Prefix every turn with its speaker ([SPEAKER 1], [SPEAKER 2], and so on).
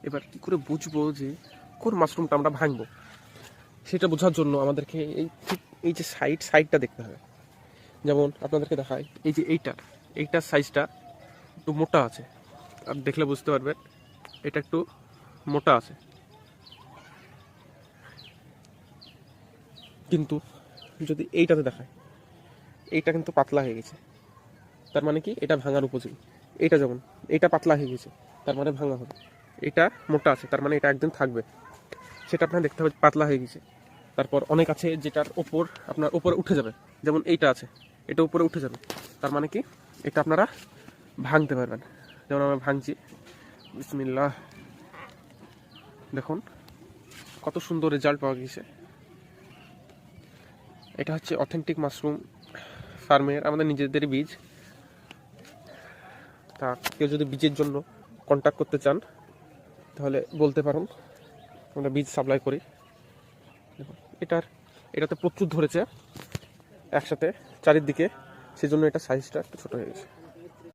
[SPEAKER 1] এবার কী করে বুঝবো যে কোন মাশরুমটা আমরা ভাঙবো, সেটা বোঝার জন্য আমাদেরকে ঠিক এই যে সাইডটা দেখতে হবে। যেমন আপনাদেরকে দেখাই, এই যে এইটার সাইজটা একটু মোটা আছে, আপনি দেখলে বুঝতে পারবেন এটা একটু মোটা আছে, কিন্তু যদি এইটাতে দেখায় এইটা কিন্তু পাতলা হয়ে গেছে, তার মানে কি এটা ভাঙার উপযোগী। এইটা যেমন এইটা পাতলা হয়ে গেছে, তার মানে ভাঙা হবে। এটা মোটা আছে, তার মানে এটা একদিন থাকবে, সেটা আপনার দেখতে হবে পাতলা হয়ে গেছে। তারপর অনেক আছে যেটার ওপর আপনার উপরে উঠে যাবে, যেমন এইটা আছে, এটা উপরে উঠে যাবে, তার মানে কি এটা আপনারা ভাঙতে পারবেন। যেমন আমরা ভাঙছি, বিসমিল্লাহ, দেখুন কত সুন্দর রেজাল্ট পাওয়া গেছে। এটা হচ্ছে অথেন্টিক মাশরুম ফার্মের আমাদের নিজেদেরই বীজ। তা কেউ যদি বীজের জন্য কন্ট্যাক্ট করতে চান তাহলে বলতে পারুন, আমরা বীজ সাপ্লাই করি। এটাতে প্রচুর ধরেছে একসাথে চারিদিকে, সেজন্য এটা সাইজটা একটু ছোটো হয়ে গেছে।